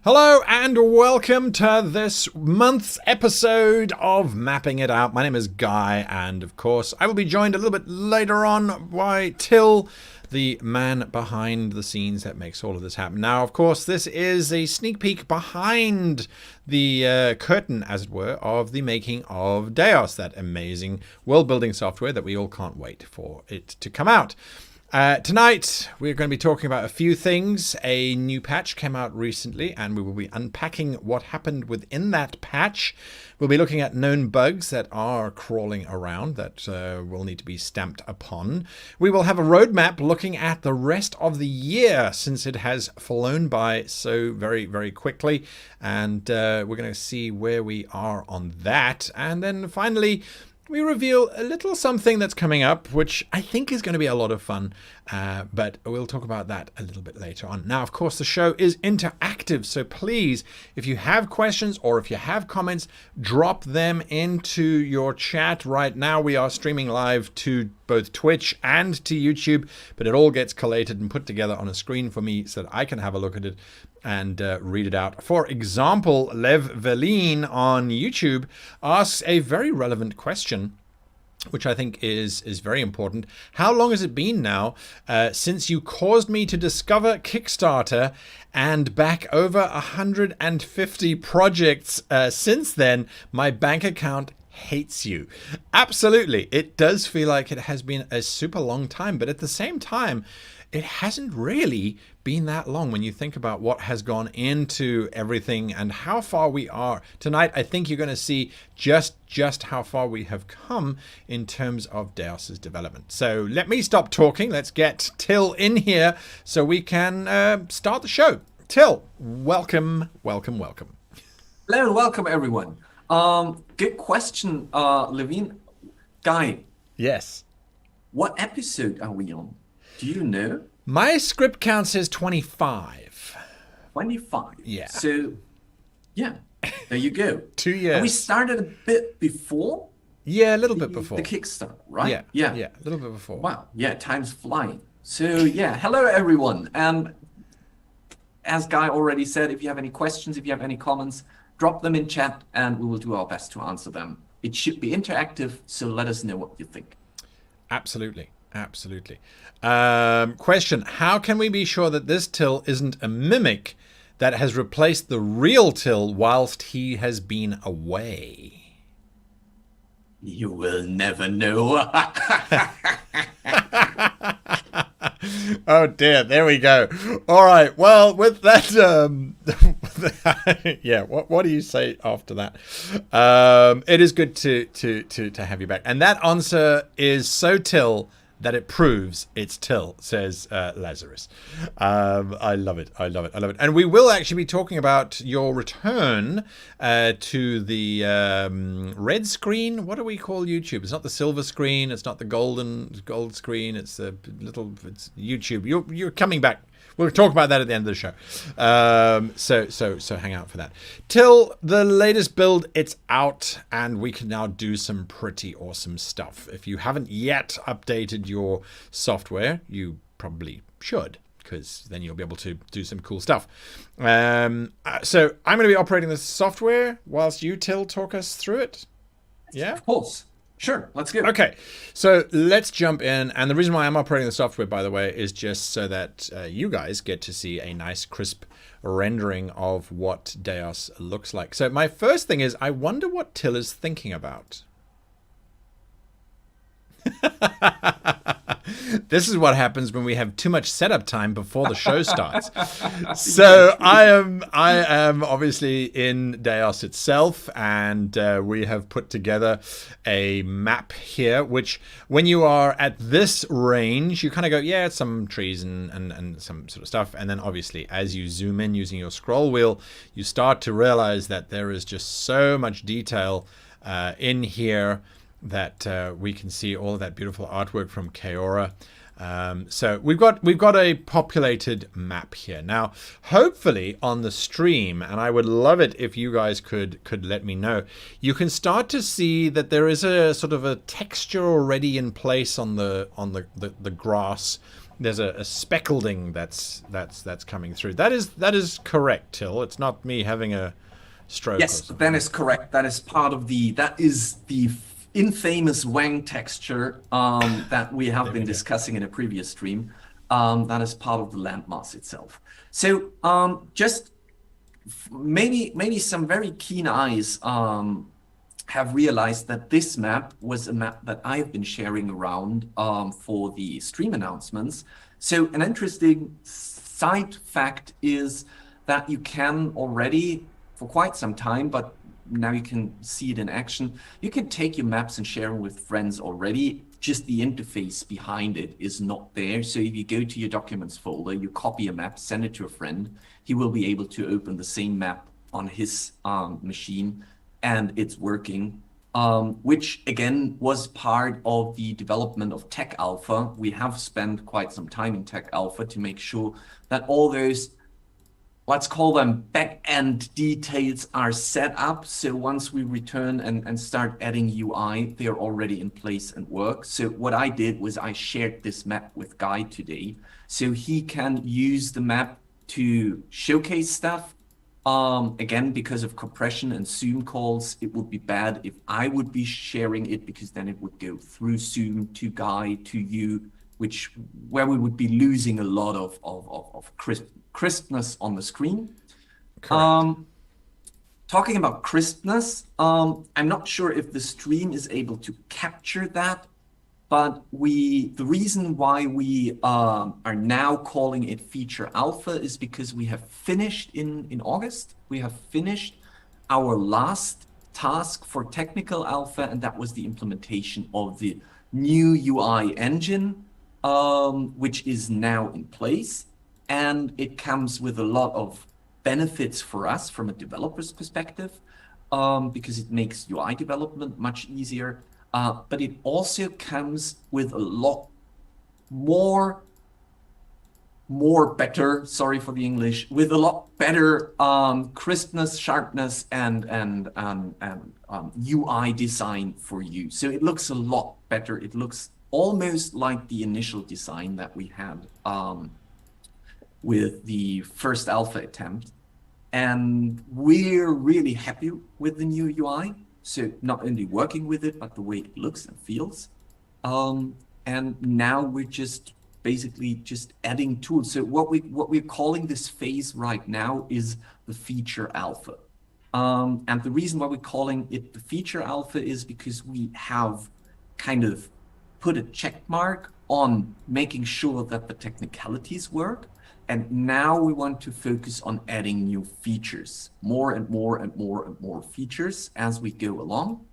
Hello and welcome to this month's episode of Mapping It Out. My name is Guy, and of course I will be joined a little bit later on by Till, the man behind the scenes that makes all of this happen. Now, of course, this is a sneak peek behind the curtain, as it were, of the making of DEIOS, that amazing world-building software that we all can't wait for it to come out. Tonight, we're going to be talking about a few things. A new patch came out recently, and we will be unpacking what happened within that patch. We'll be looking at known bugs that are crawling around that will need to be stamped upon. We will have a roadmap looking at the rest of the year, since it has flown by so very, very quickly. And we're going to see where we are on that. And then finally, we reveal a little something that's coming up, which I think is going to be a lot of fun, but we'll talk about that a little bit later on. Now, of course, the show is interactive, so please, if you have questions or if you have comments, drop them into your chat right now. We are streaming live to both Twitch and to YouTube, but it all gets collated and put together on a screen for me so that I can have a look at it and read it out. For example, Lev Velin on YouTube asks a very relevant question, which I think is very important. How long has it been now since you caused me to discover Kickstarter and back over 150 projects since then? My bank account hates you. Absolutely. It does feel like it has been a super long time, but at the same time, it hasn't really been that long when you think about what has gone into everything and how far we are. Tonight, I think you're going to see just how far we have come in terms of DEIOS's development. So let me stop talking. Let's get Till in here so we can start the show. Till, welcome. Hello and welcome, everyone. Good question, Levine. Guy. Yes. What episode are we on? Do you know? My script count says 25. 25? Yeah. So, yeah, there you go. 2 years. And we started a bit before? Yeah, a little bit before. The Kickstarter, right? Yeah, a little bit before. Wow, yeah, time's flying. So, yeah, hello, everyone. And as Guy already said, if you have any questions, if you have any comments, drop them in chat and we will do our best to answer them. It should be interactive, so let us know what you think. Absolutely. Question: how can we be sure that this Till isn't a mimic that has replaced the real Till whilst he has been away? You will never know. Oh dear, there we go. All right, well, with that, yeah, what do you say after that? It is good to have you back. And that answer is so Till that it proves it's Till, says Lazarus. I love it. And we will actually be talking about your return to the red screen. What do we call YouTube? It's not the silver screen. It's not the gold screen. It's it's YouTube. You're coming back. We'll talk about that at the end of the show. So hang out for that. Till the latest build, it's out, and we can now do some pretty awesome stuff. If you haven't yet updated your software, you probably should, because then you'll be able to do some cool stuff. So I'm going to be operating the software whilst you, Till, talk us through it. Yeah? Of course. Sure, let's go. Okay, so let's jump in. And the reason why I'm operating the software, by the way, is just so that you guys get to see a nice, crisp rendering of what DEIOS looks like. So my first thing is, I wonder what Till is thinking about. This is what happens when we have too much setup time before the show starts. So I am obviously in DEIOS itself, and we have put together a map here, which when you are at this range, you kind of go, yeah, it's some trees and some sort of stuff. And then obviously as you zoom in using your scroll wheel, you start to realize that there is just so much detail in here that we can see all of that beautiful artwork from Kaora. So we've got a populated map here. Now, hopefully on the stream, and I would love it if you guys could let me know, you can start to see that there is a sort of a texture already in place on the grass there's a speckling that's coming through. That is correct, Till. It's not me having a stroke. Yes, that is correct. That is part of that is the infamous Wang texture that we have been discussing in a previous stream. That is part of the landmass itself. So just maybe some very keen eyes have realized that this map was a map that I've been sharing around for the stream announcements. So an interesting side fact is that you can already, for quite some time, but now you can see it in action, you can take your maps and share them with friends already. Just the interface behind it is not there. So if you go to your documents folder, you copy a map, send it to a friend, he will be able to open the same map on his machine, and it's working, which again was part of the development of Tech Alpha. We have spent quite some time in Tech Alpha to make sure that all those, let's call them back-end details, are set up. So once we return and start adding UI, they're already in place and work. So what I did was I shared this map with Guy today, so he can use the map to showcase stuff. Again, because of compression and Zoom calls, it would be bad if I would be sharing it, because then it would go through Zoom to Guy, to you, where we would be losing a lot of crispness on the screen. Correct. Talking about crispness, I'm not sure if the stream is able to capture that, but the reason why we are now calling it Feature Alpha is because we have finished in August. We have finished our last task for Technical Alpha, and that was the implementation of the new UI engine, which is now in place. And it comes with a lot of benefits for us from a developer's perspective, because it makes UI development much easier. But it also comes with a lot better, sorry for the English, with a lot better crispness, sharpness, and UI design for you. So it looks a lot better. It looks almost like the initial design that we had with the first alpha attempt. And we're really happy with the new UI. So not only working with it, but the way it looks and feels. And now we're just basically just adding tools. So what we're calling this phase right now is the Feature Alpha. And the reason why we're calling it the Feature Alpha is because we have kind of put a check mark on making sure that the technicalities work. And now we want to focus on adding new features, more and more and more and more features as we go along.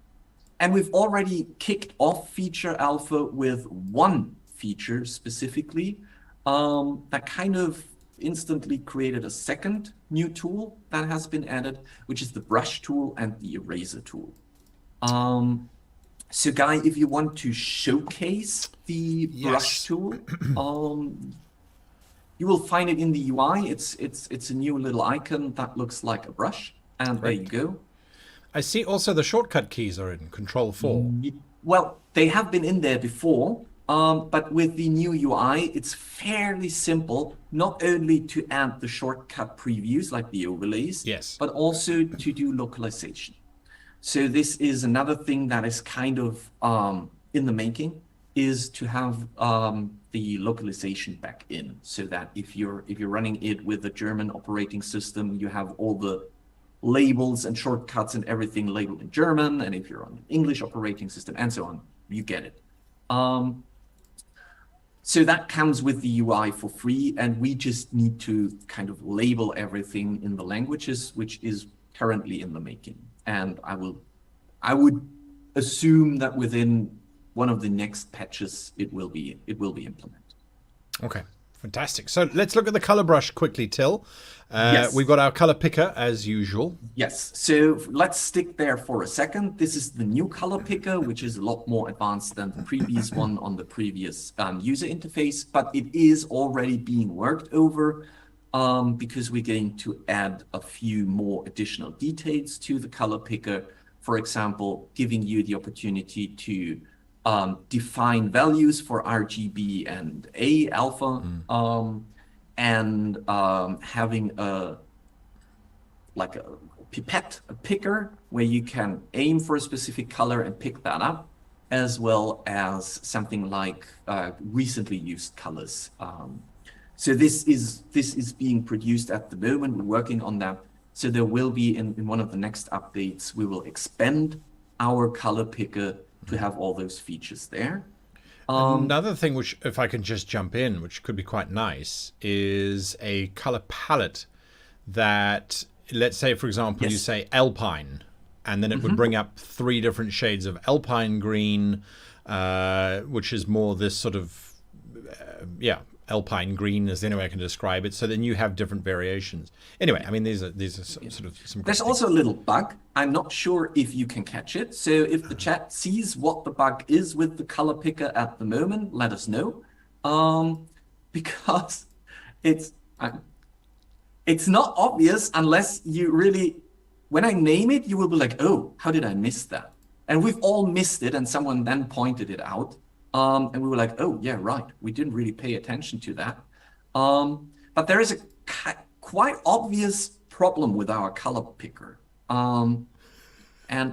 And we've already kicked off Feature Alpha with one feature specifically that kind of instantly created a second new tool that has been added, which is the brush tool and the eraser tool. So Guy, if you want to showcase the brush tool, you will find it in the UI. It's a new little icon that looks like a brush, and there you go. I see also the shortcut keys are in Control 4. Well, they have been in there before, but with the new UI, it's fairly simple, not only to add the shortcut previews like the overlays, yes, but also to do localization. So this is another thing that is kind of in the making, is to have the localization back in, so that if you're running it with a German operating system, you have all the labels and shortcuts and everything labeled in German, and if you're on an English operating system and so on, you get it. So that comes with the UI for free, and we just need to kind of label everything in the languages, which is currently in the making. And I would assume that within one of the next patches, it will be implemented. Okay, fantastic. So let's look at the color brush quickly, Till. Yes. We've got our color picker as usual. Yes, so let's stick there for a second. This is the new color picker, which is a lot more advanced than the previous one on the previous user interface, but it is already being worked over because we're going to add a few more additional details to the color picker. For example, giving you the opportunity to define values for RGB and A alpha, and having a pipette, a picker, where you can aim for a specific color and pick that up, as well as something like recently used colors. So this is being produced at the moment. We're working on that. So there will be in one of the next updates, we will expand our color picker to have all those features there. Another thing, which, if I can just jump in, which could be quite nice, is a color palette that, let's say, for example, you say Alpine, and then it would bring up 3 different shades of Alpine green, which is more this sort of, Alpine green is the only way I can describe it. So then you have different variations. Anyway, I mean, these are sort of some. There's also a little bug. I'm not sure if you can catch it. So if the chat sees what the bug is with the color picker at the moment, let us know, because it's not obvious unless you really. When I name it, you will be like, "Oh, how did I miss that?" And we've all missed it, and someone then pointed it out. And we were like, oh, yeah, right. We didn't really pay attention to that. But there is a quite obvious problem with our color picker. And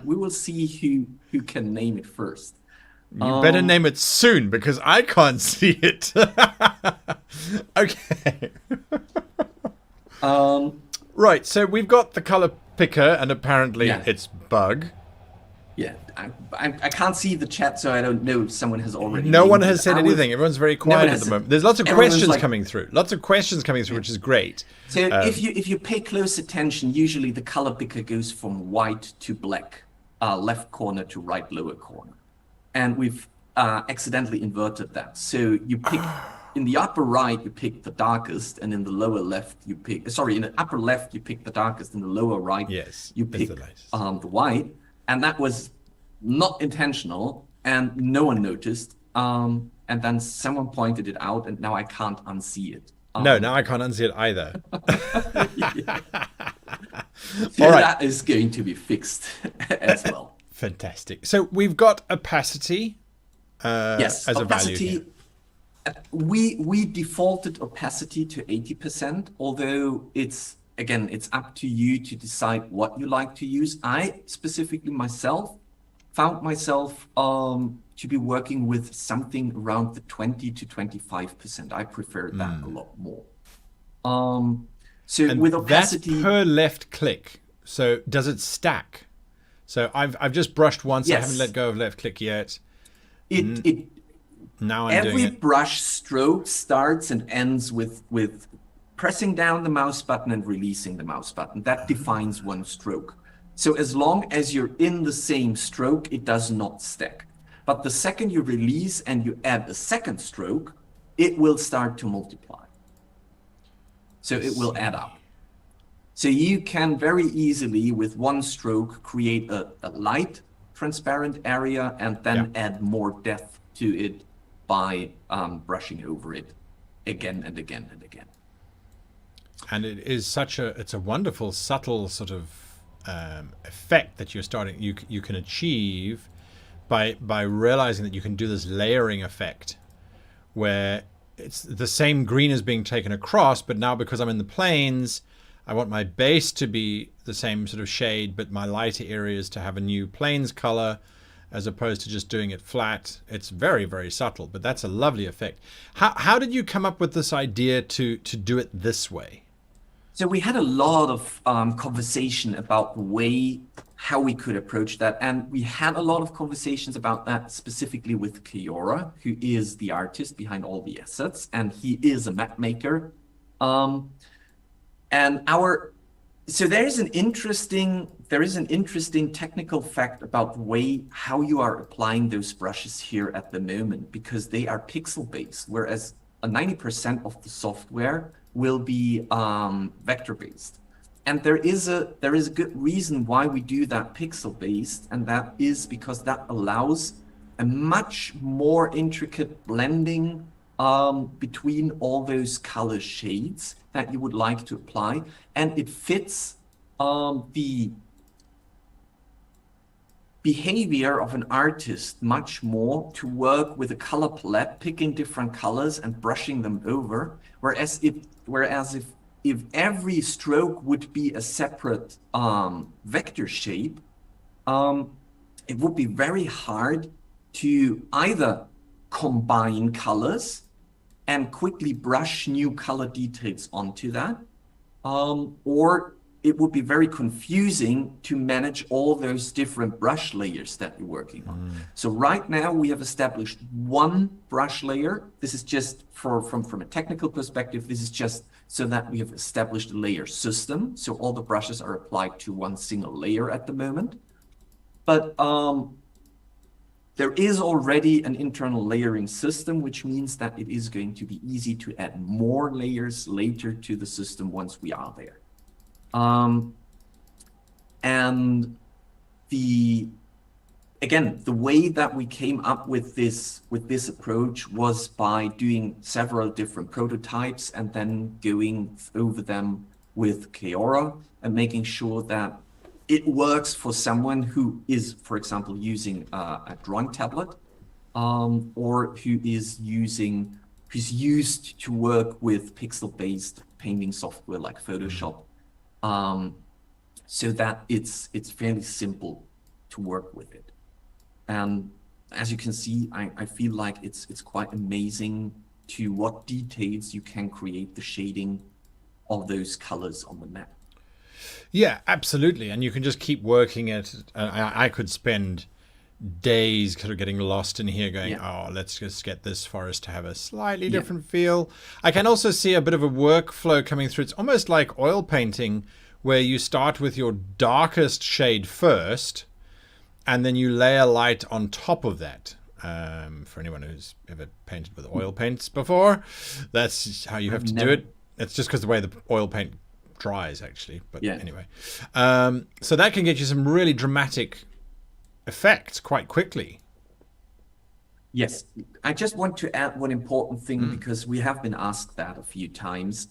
we will see who can name it first. You better name it soon, because I can't see it. Okay. Right, so we've got the color picker, and apparently it's bug. Yeah, I can't see the chat, so I don't know if someone has already. No one has said anything. Everyone's very quiet at the moment. There's lots of questions coming through. Which is great. So if you pay close attention, usually the color picker goes from white to black, left corner to right lower corner, and we've accidentally inverted that. So you pick in the upper right, you pick the darkest, and in the lower left, you pick. Sorry, in the upper left, you pick the darkest, in the lower right, you pick the white. And that was not intentional, and no one noticed. And then someone pointed it out, and now I can't unsee it. No, now I can't unsee it either. So all right. That is going to be fixed as well. Fantastic. So we've got opacity yes, as opacity, a value. We defaulted opacity to 80%, although it's up to you to decide what you like to use. I specifically found myself to be working with something around the 20 to 25%. I prefer that a lot more. So and with opacity, that's per left click. So does it stack? So I've just brushed once. Yes. I haven't let go of left click yet. Now I'm doing it. Every brush stroke starts and ends with pressing down the mouse button and releasing the mouse button. That defines one stroke. So as long as you're in the same stroke, it does not stack. But the second you release and you add a second stroke, it will start to multiply. So it will add up. So you can very easily, with one stroke, create a light, transparent area and then add more depth to it by brushing over it again and again and again. And it is it's a wonderful, subtle sort of effect that you can achieve by realizing that you can do this layering effect, where it's the same green is being taken across, but now because I'm in the planes, I want my base to be the same sort of shade, but my lighter areas to have a new planes color, as opposed to just doing it flat. It's very, very subtle, but that's a lovely effect. How did you come up with this idea to do it this way? So we had a lot of conversation about the way how we could approach that. And we had a lot of conversations about that specifically with Kiora, who is the artist behind all the assets, and he is a map maker. So there is an interesting technical fact about the way how you are applying those brushes here at the moment, because they are pixel based, whereas 90% of the software will be vector based. And there is a good reason why we do that pixel based, and that is because that allows a much more intricate blending between all those color shades that you would like to apply, and it fits the behavior of an artist much more to work with a color palette, picking different colors and brushing them over. Whereas if every stroke would be a separate vector shape, it would be very hard to either combine colors and quickly brush new color details onto that, or it would be very confusing to manage all those different brush layers that you're working on. So right now we have established one brush layer. This is just from a technical perspective, this is just so that we have established a layer system. So all the brushes are applied to one single layer at the moment. But there is already an internal layering system, which means that it is going to be easy to add more layers later to the system once we are there. And again, the way that we came up with this approach was by doing several different prototypes and then going over them with Keora and making sure that it works for someone who is, for example, using a drawing tablet, or who's used to work with pixel-based painting software like Photoshop. So that it's fairly simple to work with it. And as you can see, I feel like it's quite amazing to what details you can create the shading of those colors on the map. Yeah, absolutely. And you can just keep working it. I could spend days kind of getting lost in here going, oh, let's just get this forest to have a slightly different feel. I can also see a bit of a workflow coming through. It's almost like oil painting, where you start with your darkest shade first, and then you layer light on top of that. For anyone who's ever painted with oil paints before, that's how you have to do it. It's just because the way the oil paint dries, actually. But anyway. So that can get you some really dramatic effects quite quickly. Yes. I just want to add one important thing, because we have been asked that a few times.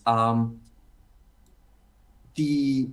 The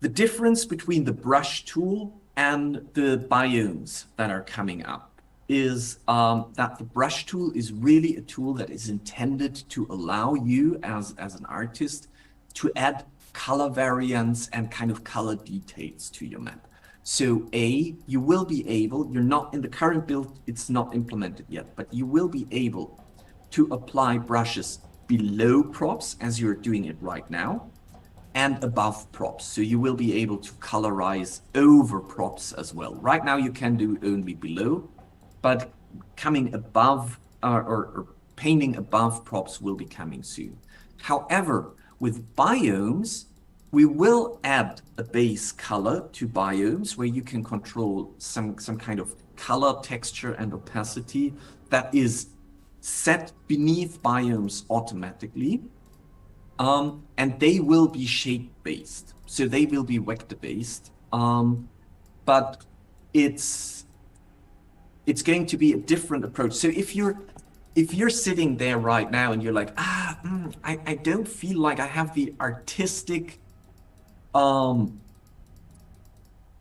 difference between the brush tool and the biomes that are coming up is that the brush tool is really a tool that is intended to allow you as an artist to add color variants and kind of color details to your map. So you will be able, you're not in the current build, it's not implemented yet, but you will be able to apply brushes below props as you're doing it right now, and above props. So you will be able to colorize over props as well. Right now you can do only below, but coming above or painting above props will be coming soon. However, with biomes, we will add a base color to biomes where you can control some kind of color, texture, and opacity that is set beneath biomes automatically. And they will be shape-based, so they will be vector-based. But it's going to be a different approach. So if you're sitting there right now and you're like, I don't feel like I have the artistic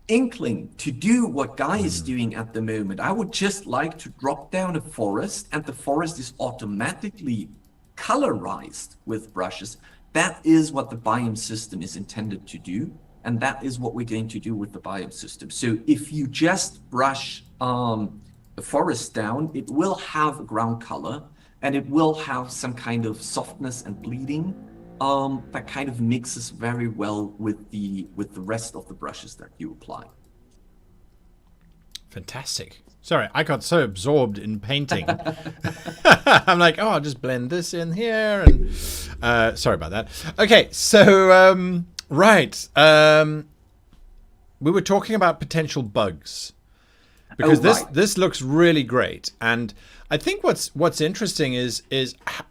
inkling to do what Guy is doing at the moment. I would just like to drop down a forest, and the forest is automatically colorized with brushes. That is what the biome system is intended to do, and that is what we're going to do with the biome system. So if you just brush the forest down, it will have a ground color, and it will have some kind of softness and bleeding that kind of mixes very well with the rest of the brushes that you apply. Fantastic. Sorry, I got so absorbed in painting. I'm like, oh, I'll just blend this in here. And sorry about that. Okay, so, right. We were talking about potential bugs. Because this looks really great. And I think what's interesting is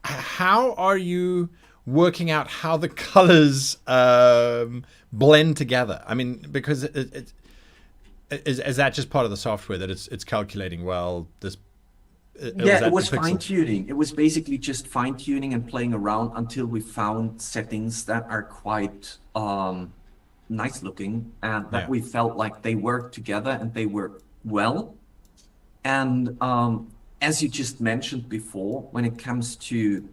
how are you working out how the colors blend together? I mean, because is that just part of the software that it's calculating well? It was fine-tuning. It was basically just fine-tuning and playing around until we found settings that are quite nice looking, and that Yeah. we felt like they worked together and they work well. And as you just mentioned before, when it comes to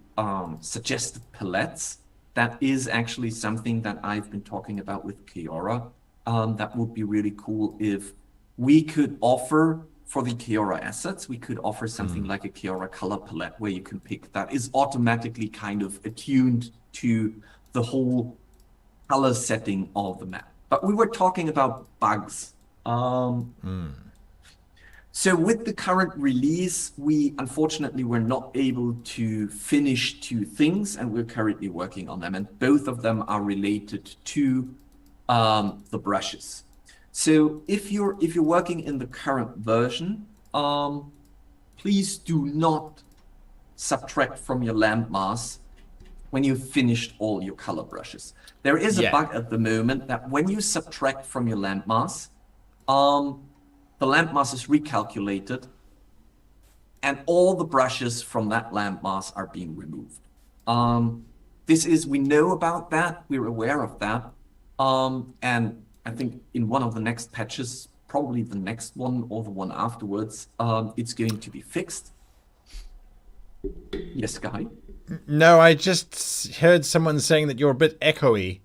suggested palettes, that is actually something that I've been talking about with Kiora. That would be really cool if we could offer for the Kiora assets, we could offer something like a Kiora color palette where you can pick that is automatically kind of attuned to the whole color setting of the map. But we were talking about bugs. So with the current release, we unfortunately were not able to finish two things, and we're currently working on them. And both of them are related to the brushes. So if you're working in the current version, please do not subtract from your landmass when you've finished all your color brushes. There is a bug at the moment that when you subtract from your landmass, the landmass is recalculated, and all the brushes from that landmass are being removed. We know about that, we're aware of that, and I think in one of the next patches, probably the next one or the one afterwards, it's going to be fixed. Yes, Guy? No, I just heard someone saying that you're a bit echoey.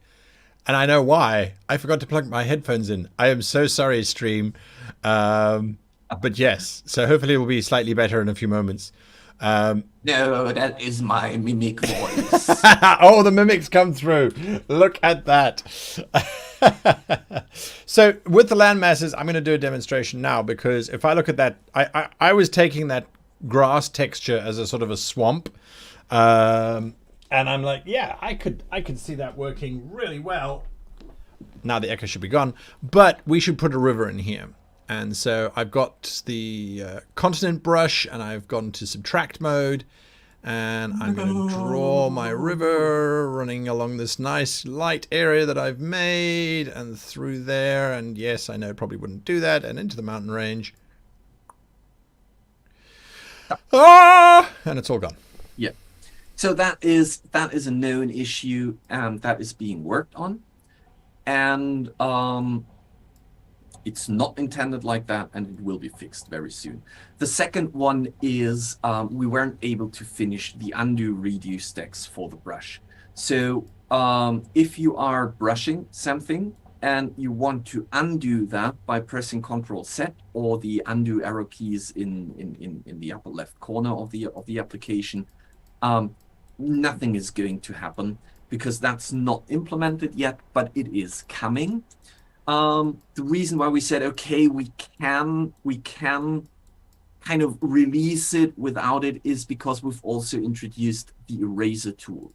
And I know why. I forgot to plug my headphones in. I am so sorry, stream. But yes, so hopefully it will be slightly better in a few moments. No, that is my mimic voice. Oh, the mimics come through. Look at that. So with the land masses, I'm going to do a demonstration now, because if I look at that, I was taking that grass texture as a sort of a swamp. And I'm like, yeah, I could see that working really well. Now the echo should be gone, but we should put a river in here. And so I've got the continent brush, and I've gone to subtract mode, and I'm going to draw my river running along this nice light area that I've made and through there. And yes, I know it probably wouldn't do that, and into the mountain range. Ah! And it's all gone. Yeah. So that is a known issue, and that is being worked on. And it's not intended like that, and it will be fixed very soon. The second one is we weren't able to finish the undo redo stacks for the brush. So if you are brushing something and you want to undo that by pressing Ctrl-Z or the undo arrow keys in the upper left corner of the application, nothing is going to happen because that's not implemented yet, but it is coming. The reason why we said, okay, we can kind of release it without it is because we've also introduced the eraser tool.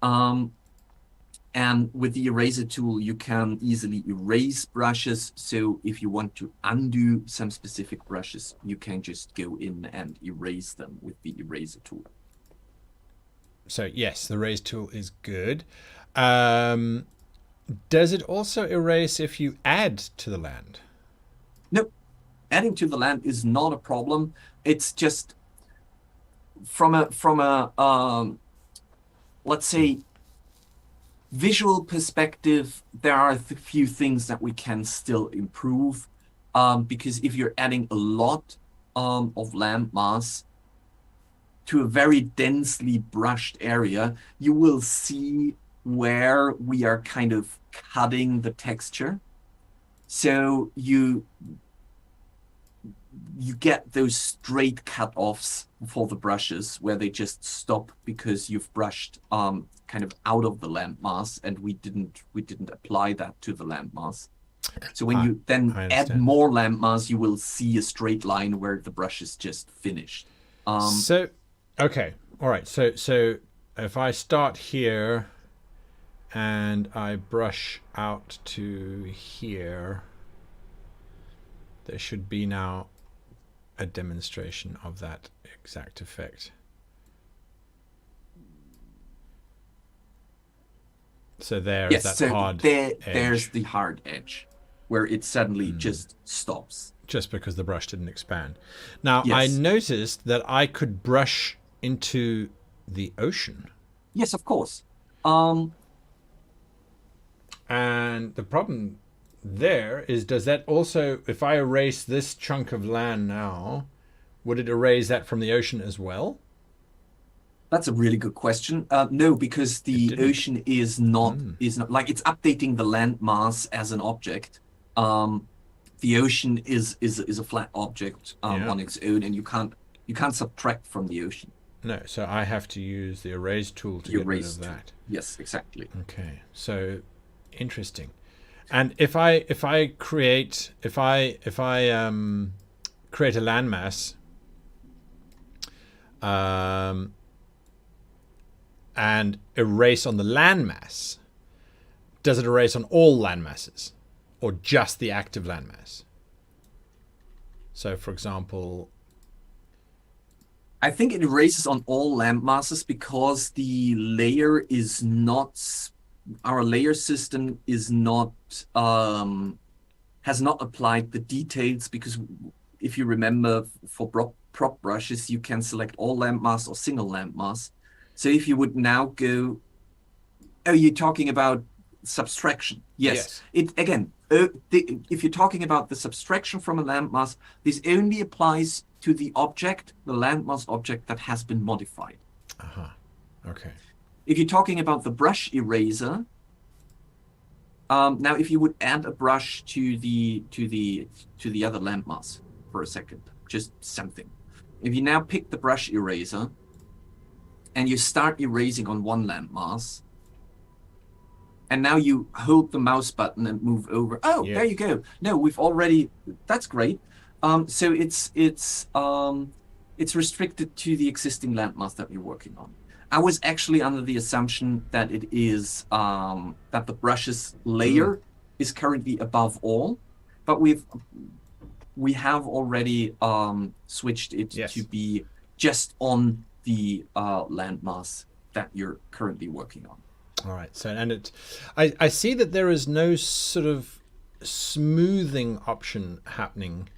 And with the eraser tool, you can easily erase brushes. So if you want to undo some specific brushes, you can just go in and erase them with the eraser tool. So yes, the erase tool is good. Does it also erase if you add to the land? Nope. Adding to the land is not a problem. It's just from a let's say visual perspective, there are a few things that we can still improve, because if you're adding a lot of land mass to a very densely brushed area, you will see where we are kind of cutting the texture. So you get those straight cut-offs for the brushes where they just stop because you've brushed kind of out of the landmass, and we didn't apply that to the landmass. So when you then add more landmass, you will see a straight line where the brush is just finished. So, okay, all right. So if I start here and I brush out to here, there should be now a demonstration of that exact effect. So there's that hard edge. There's the hard edge where it suddenly just stops. Just because the brush didn't expand. Now, Yes. I noticed that I could brush into the ocean. Yes, of course. And the problem there is, does that also, if I erase this chunk of land now, would it erase that from the ocean as well? That's a really good question. No, because the ocean is not like it's updating the landmass as an object. The ocean is a flat object on its own, and you can't subtract from the ocean. No, so I have to use the erase tool to get rid of that. Yes, exactly. Okay, so interesting. And if I create a landmass, and erase on the landmass, does it erase on all landmasses or just the active landmass? So, for example, I think it erases on all landmasses because the layer is not, our layer system is not, has not applied the details, because if you remember, for prop brushes, you can select all landmass or single landmass. So if you would now go, oh, you're talking about subtraction. Yes. It again, if you're talking about the subtraction from a landmass, this only applies to the object, the landmass object that has been modified. Okay. If you're talking about the brush eraser, now if you would add a brush to the other landmass for a second, just something. If you now pick the brush eraser and you start erasing on one landmass, and now you hold the mouse button and move over. Oh, there you go. No, we've already. That's great. So it's restricted to the existing landmass that you're working on. I was actually under the assumption that it is that the brush's layer is currently above all, but we have already switched it to be just on the landmass that you're currently working on. All right. So, and I see that there is no sort of smoothing option happening.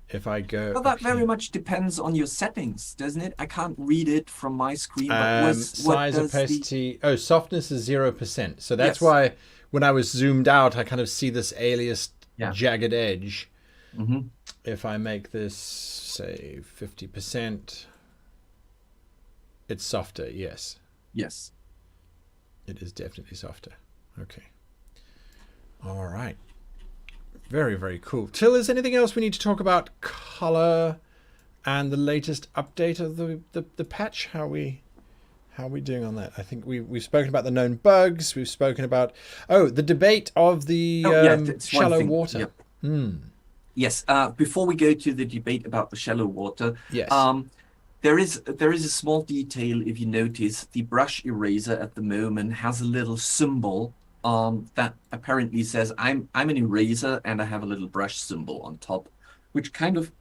If I go, well, that very much depends on your settings, doesn't it? I can't read it from my screen. But size, opacity. Oh, softness is 0%. So that's why when I was zoomed out, I kind of see this aliased jagged edge. If I make this, say, 50%, it's softer. Yes. Yes. It is definitely softer. Okay. All right. Very, very cool. Till, is anything else we need to talk about color and the latest update of the patch? How are we doing on that? I think we've spoken about the known bugs. We've spoken about the debate of the shallow water. Yep. Yes. Before we go to the debate about the shallow water, there is a small detail. If you notice, the brush eraser at the moment has a little symbol that apparently says I'm an eraser and I have a little brush symbol on top, which kind of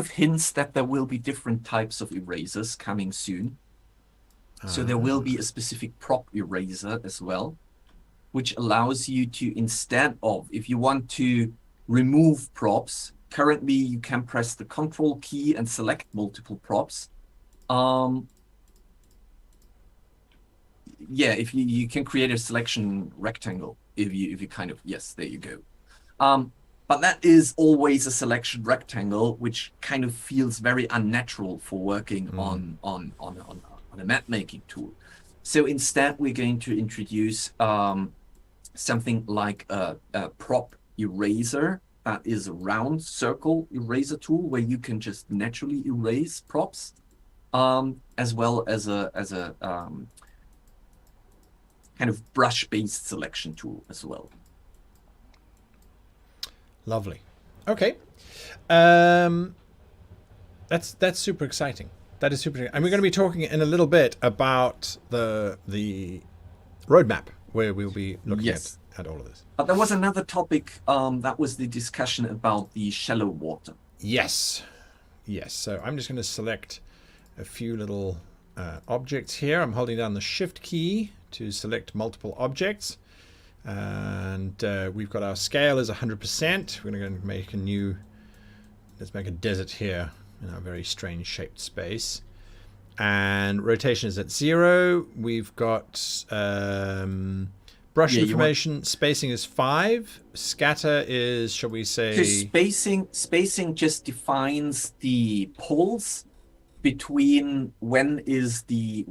hints that there will be different types of erasers coming soon. So there will be a specific prop eraser as well, which allows you to, instead of, if you want to remove props, currently you can press the Control key and select multiple props. If you can create a selection rectangle if you kind of, there you go. But that is always a selection rectangle, which kind of feels very unnatural for working on a map making tool. So instead, we're going to introduce something like a prop eraser that is a round circle eraser tool where you can just naturally erase props, as well as a kind of brush-based selection tool as well. Lovely. Okay. That's super exciting. That is super exciting. And we're going to be talking in a little bit about the roadmap where we'll be looking at all of this. But there was another topic that was the discussion about the shallow water. Yes. So I'm just going to select a few little objects here. I'm holding down the Shift key to select multiple objects. And we've got our scale is 100%. We're going to make let's make a desert here in our very strange shaped space. And rotation is at 0. We've got Brush Yeah, you want information spacing is 5. Scatter is, shall we so say? spacing just defines the pulse between when is the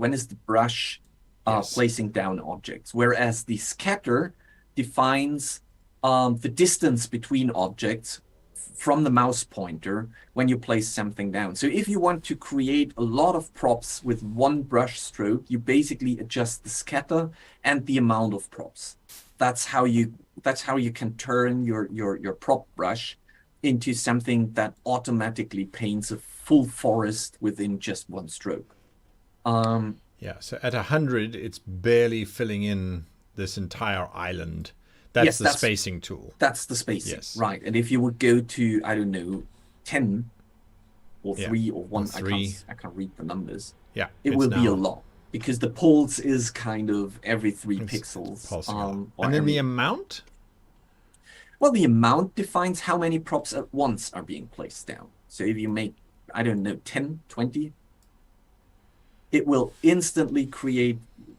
brush Yes. placing down objects, whereas the scatter defines the distance between objects from the mouse pointer when you place something down. So if you want to create a lot of props with one brush stroke, you basically adjust the scatter and the amount of props. That's how you can turn your prop brush into something that automatically paints a full forest within just one stroke. Yeah, so at 100, it's barely filling in this entire island. That's Yes, the spacing tool. That's the spacing, Yes. right? And if you would go to, I don't know, 10 or 3 or 1, Or 3. I can't read the numbers. Yeah, It it's will be a now lot because the pulse is kind of every 3 pixels. pulsing a lot. Or And then every, the amount? well, the amount defines how many props at once are being placed down. So if you make, I don't know, 10, 20, it will instantly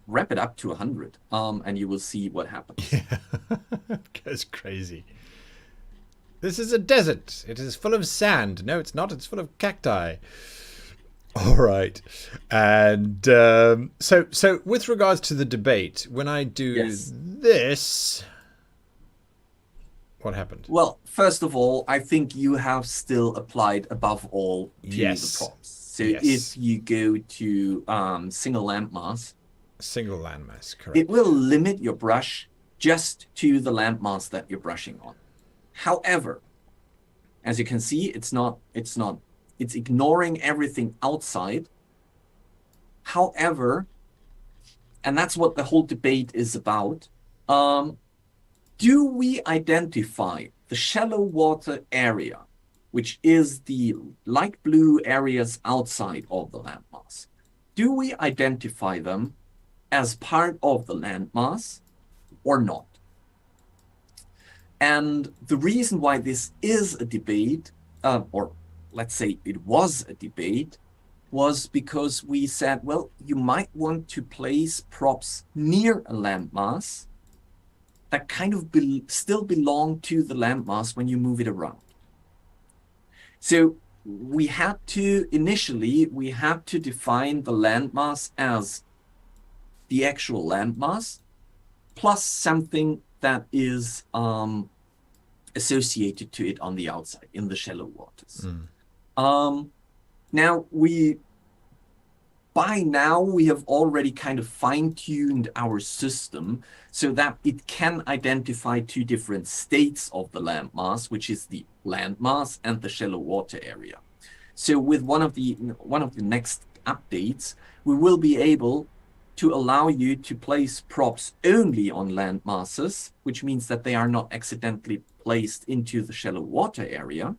ramp it up to 100, and you will see what happens. Yeah, it goes crazy. This is a desert. It is full of sand. No, it's not. It's full of cacti. All right. And so with regards to the debate, when I do this, what happened? Well, first of all, I think you have still applied above all to the props. So if you go to single landmass, single landmass, correct. it will limit your brush just to the landmass that you're brushing on. However, as you can see, it's ignoring everything outside. However, and that's what the whole debate is about, do we identify the shallow water area, which is the light blue areas outside of the landmass? Do we identify them as part of the landmass or not? And the reason why this is a debate, or let's say it was a debate, was because we said, well, you might want to place props near a landmass that kind of still belong to the landmass when you move it around. So initially, we had to define the landmass as the actual landmass plus something that is associated to it on the outside in the shallow waters. Now by now we have already kind of fine-tuned our system so that it can identify 2 different states of the landmass, which is the landmass and the shallow water area. So with one of the next updates, we will be able to allow you to place props only on land masses, which means that they are not accidentally placed into the shallow water area.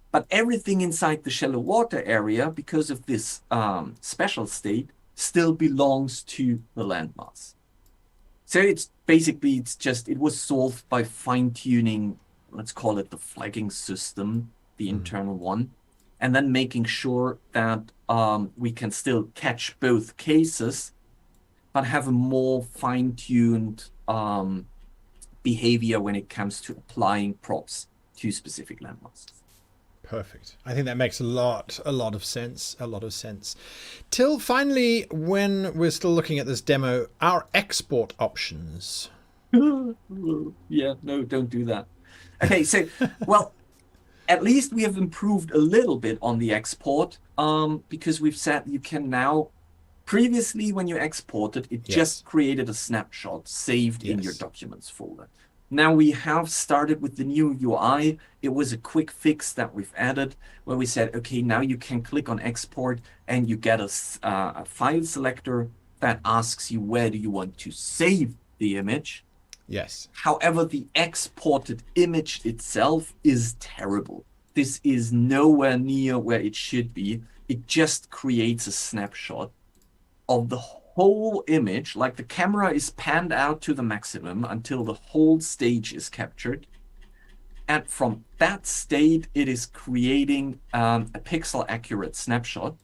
But everything inside the shallow water area, because of this special state, still belongs to the landmass. So it was solved by fine-tuning, let's call it the flagging system, the internal one, and then making sure that we can still catch both cases, but have a more fine-tuned behavior when it comes to applying props to specific landmasses. Perfect. I think that makes a lot of sense. Till finally, when we're still looking at this demo, our export options. Yeah, no, don't do that. Okay, so, well, at least we have improved a little bit on the export, because we've said you can now, previously when you exported, it just created a snapshot saved in your documents folder. Now we have started with the new UI. It was a quick fix that we've added where we said, okay, now you can click on export and you get a file selector that asks you where do you want to save the image. Yes. However, the exported image itself is terrible. This is nowhere near where it should be. It just creates a snapshot of the whole image, like the camera is panned out to the maximum until the whole stage is captured. And from that state, it is creating a pixel accurate snapshot,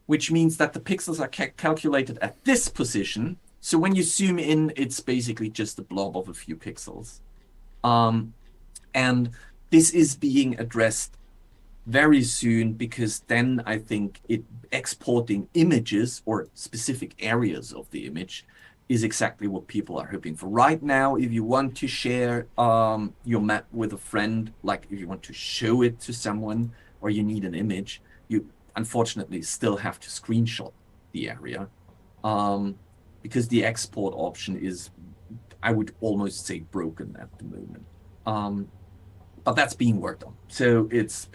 which means that the pixels are calculated at this position So when you zoom in, it's basically just a blob of a few pixels. And this is being addressed very soon, because then I think exporting images or specific areas of the image is exactly what people are hoping for. Right now, if you want to share your map with a friend, like if you want to show it to someone or you need an image, you unfortunately still have to screenshot the area, because the export option is, I would almost say, broken at the moment. But that's being worked on. So it's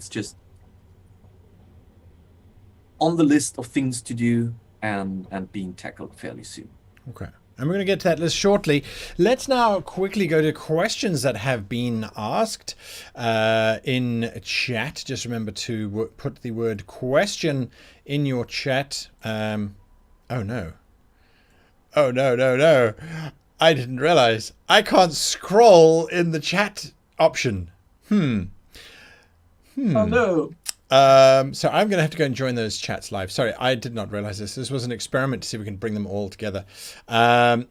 just on the list of things to do and being tackled fairly soon. Okay. And we're going to get to that list shortly. Let's now quickly go to questions that have been asked in chat. Just remember to put the word question in your chat. Oh, no. Oh, no. I didn't realize. I can't scroll in the chat option. Oh, no. So I'm going to have to go and join those chats live. Sorry, I did not realize this. This was an experiment to see if we can bring them all together.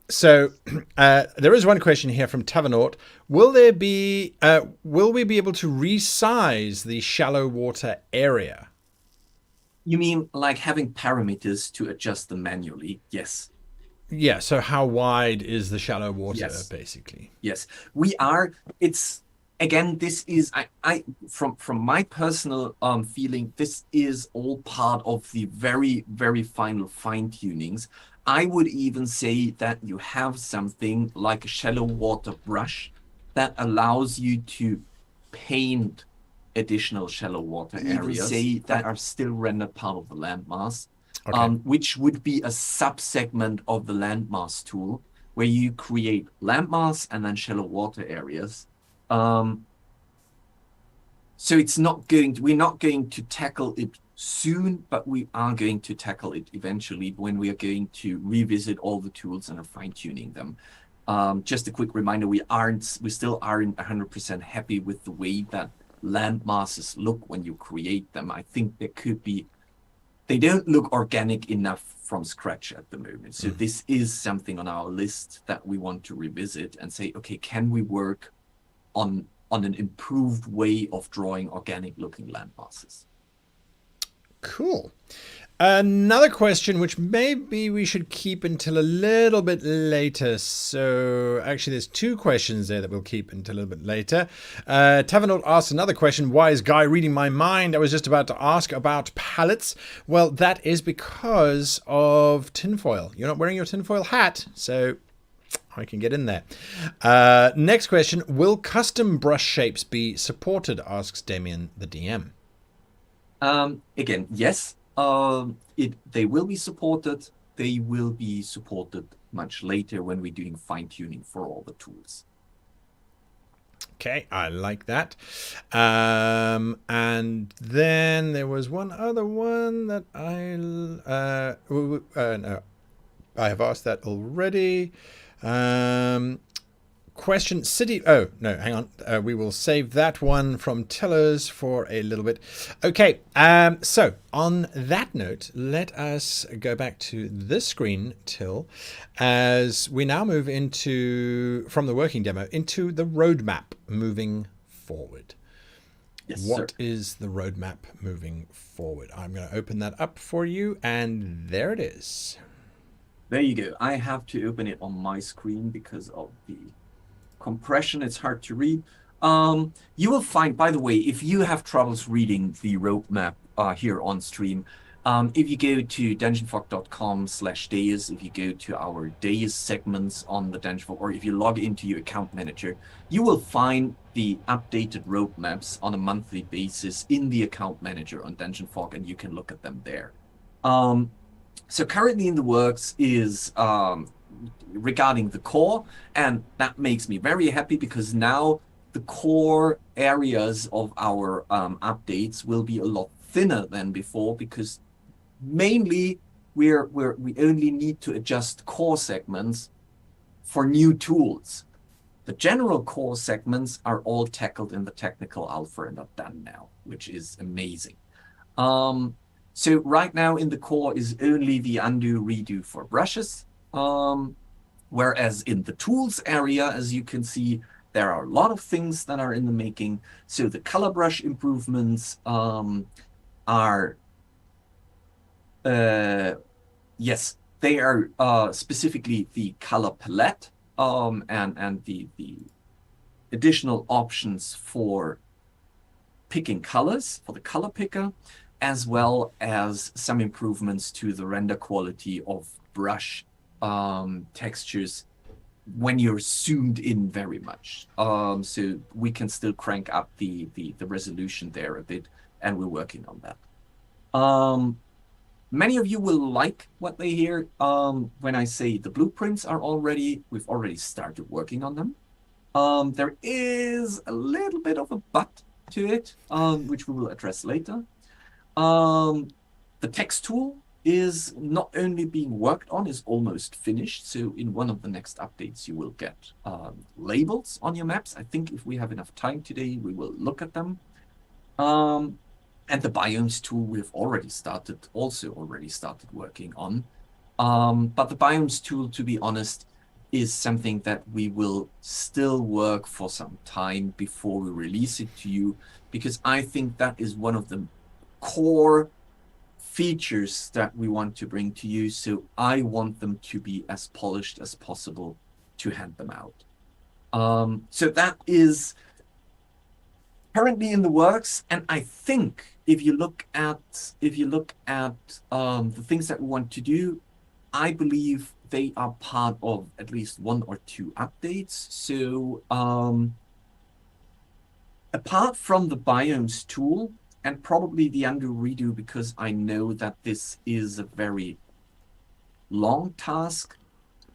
So there is one question here from Tavernaut. Will we be able to resize the shallow water area? You mean like having parameters to adjust them manually? Yes. Yeah. So how wide is the shallow water, Yes. basically? Yes. Again, this is from my personal feeling, this is all part of the very, very final fine-tunings. I would even say that you have something like a shallow water brush that allows you to paint additional shallow water areas that are still rendered part of the landmass, which would be a subsegment of the landmass tool, where you create landmass and then shallow water areas. So we're not going to tackle it soon, but we are going to tackle it eventually, when we are going to revisit all the tools and are fine-tuning them. Just a quick reminder, we still aren't 100% happy with the way that land masses look when you create them. I think they don't look organic enough from scratch at the moment. So this is something on our list that we want to revisit and say, okay, can we work on an improved way of drawing organic looking land masses? Cool. Another question, which maybe we should keep until a little bit later. So actually, there's two questions there that we'll keep until a little bit later. Tavernaut asked another question. Why is Guy reading my mind? I was just about to ask about pallets. Well, that is because of tinfoil. You're not wearing your tinfoil hat, so I can get in there. Next question. Will custom brush shapes be supported? Asks Damien the DM. Again, yes. They will be supported. They will be supported much later when we're doing fine-tuning for all the tools. Okay, I like that. And then there was one other one that no, I have asked that already. Question city. Oh, no, hang on. We will save that one from Tillers for a little bit. Okay. So on that note, let us go back to this screen, Till, as we now move from the working demo into the roadmap moving forward. Yes, What sir. is the roadmap moving forward? I'm going to open that up for you, and there it is. There you go. I have to open it on my screen because of the compression. It's hard to read. You will find, by the way, if you have troubles reading the roadmap here on stream, if you go to DungeonFog.com/DEIOS, if you go to our DEIOS segments on the DungeonFog, or if you log into your account manager, you will find the updated roadmaps on a monthly basis in the account manager on DungeonFog, and you can look at them there. So currently in the works is regarding the core, and that makes me very happy, because now the core areas of our updates will be a lot thinner than before, because mainly we only need to adjust core segments for new tools. The general core segments are all tackled in the technical alpha and are done now, which is amazing. So right now in the core is only the undo redo for brushes. Whereas in the tools area, as you can see, there are a lot of things that are in the making. So the color brush improvements are, yes, they are specifically the color palette and the additional options for picking colors for the color picker, as well as some improvements to the render quality of brush textures when you're zoomed in very much. So we can still crank up the resolution there a bit, and we're working on that. Many of you will like what they hear when I say the blueprints are we've already started working on them. There is a little bit of a but to it, which we will address later. The text tool is not only being worked on, is almost finished. So in one of the next updates, you will get labels on your maps. I think if we have enough time today, we will look at them. And the biomes tool we've already started working on. But the biomes tool, to be honest, is something that we will still work for some time before we release it to you, because I think that is one of the core features that we want to bring to you. So I want them to be as polished as possible to hand them out. So that is currently in the works, and I think if you look at the things that we want to do, I believe they are part of at least 1 or 2 updates. So apart from the biomes tool and probably the undo redo, because I know that this is a very long task,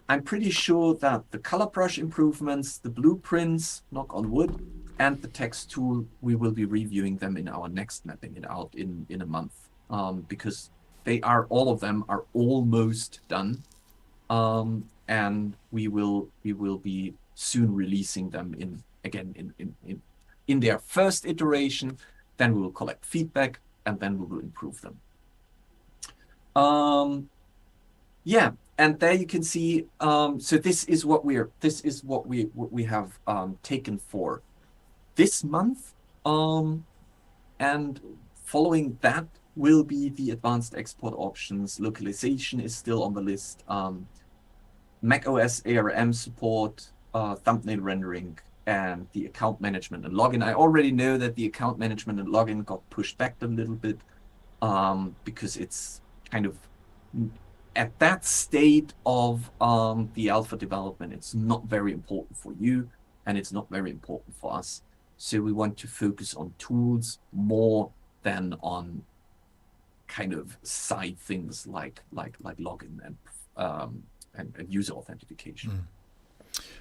I'm pretty sure that the color brush improvements, the blueprints, knock on wood, and the text tool, we will be reviewing them in our next mapping it out in a month, because all of them are almost done. And we will be soon releasing them in their first iteration. Then we will collect feedback, and then we will improve them. Yeah, and there you can see. So this is what we have taken for this month, and following that will be the advanced export options. Localization is still on the list. macOS ARM support, thumbnail rendering, and the account management and login. I already know that the account management and login got pushed back a little bit because it's kind of at that state of the alpha development. It's not very important for you, and it's not very important for us. So we want to focus on tools more than on kind of side things like login and user authentication.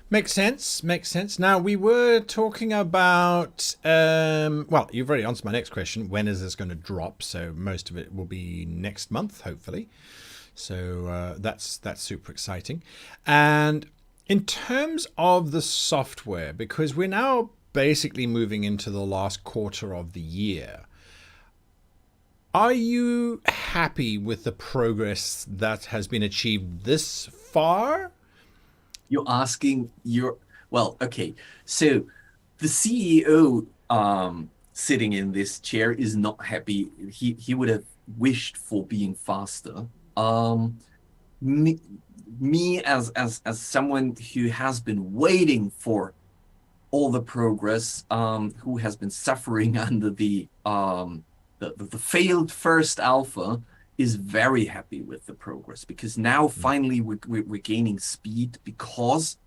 Makes sense. Now, we were talking about, well, you've already answered my next question. When is this going to drop? So most of it will be next month, hopefully. So that's super exciting. And in terms of the software, because we're now basically moving into the last quarter of the year, are you happy with the progress that has been achieved this far? You're asking well, okay. So the CEO sitting in this chair is not happy. He would have wished for being faster. Me as someone who has been waiting for all the progress, who has been suffering under the failed first alpha, is very happy with the progress, because now finally we're gaining speed because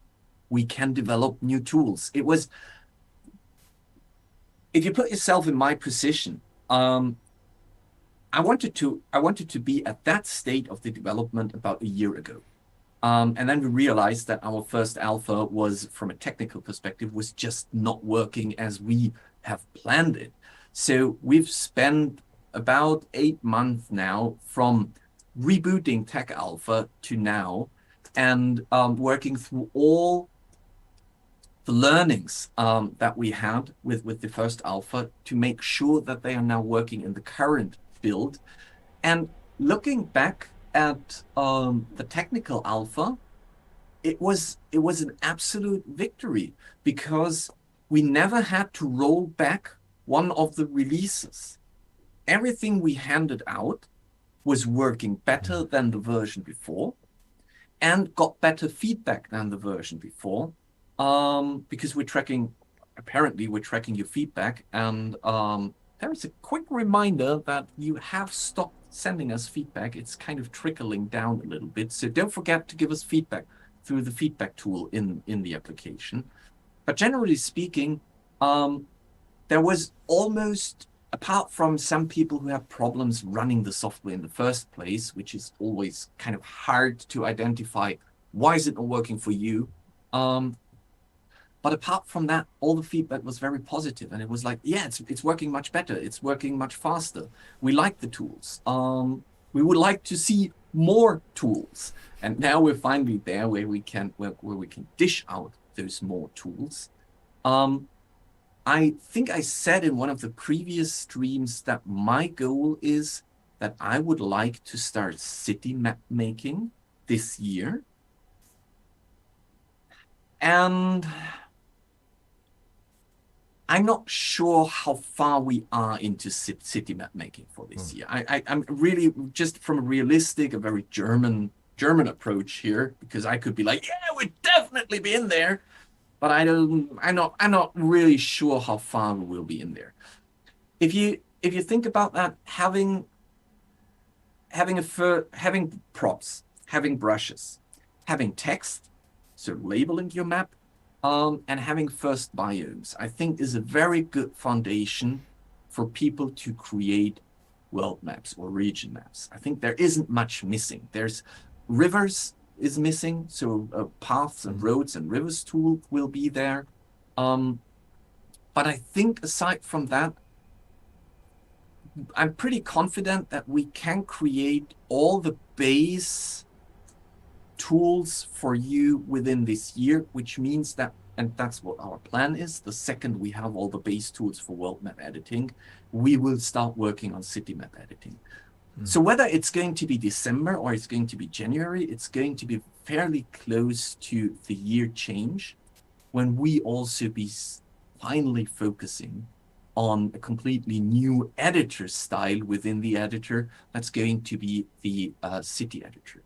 we can develop new tools. It was, if you put yourself in my position, I wanted to be at that state of the development about a year ago. And then we realized that our first alpha was, from a technical perspective, was just not working as we have planned it. So we've spent about 8 months now from rebooting Tech Alpha to now, and working through all the learnings that we had with the first alpha to make sure that they are now working in the current build. And looking back, at the technical alpha, it was an absolute victory because we never had to roll back one of the releases. Everything we handed out was working better than the version before and got better feedback than the version before, because apparently we're tracking your feedback, and there is a quick reminder that you have stopped sending us feedback. It's kind of trickling down a little bit, so don't forget to give us feedback through the feedback tool in the application. But generally speaking, there was almost, apart from some people who have problems running the software in the first place, which is always kind of hard to identify, why is it not working for you? But apart from that, all the feedback was very positive, and it was like, yeah, it's working much better. It's working much faster. We like the tools. We would like to see more tools. And now we're finally there where we can dish out those more tools. I think I said in one of the previous streams that my goal is that I would like to start city map making this year. And I'm not sure how far we are into city map making for this year. I'm really just from a realistic, a very German approach here, because I could be like, yeah, we'd definitely be in there, but I'm not really sure how far we will be in there. If you think about that, having props, having brushes, having text, so labeling your map, and having first biomes, I think is a very good foundation for people to create world maps or region maps. I think there isn't much missing. There's rivers is missing, so paths and roads and rivers tool will be there. But I think aside from that, I'm pretty confident that we can create all the base tools for you within this year, which means that, and that's what our plan is, the second we have all the base tools for world map editing, we will start working on city map editing. So whether it's going to be December or it's going to be January, it's going to be fairly close to the year change, when we also be finally focusing on a completely new editor style within the editor. That's going to be the city editor.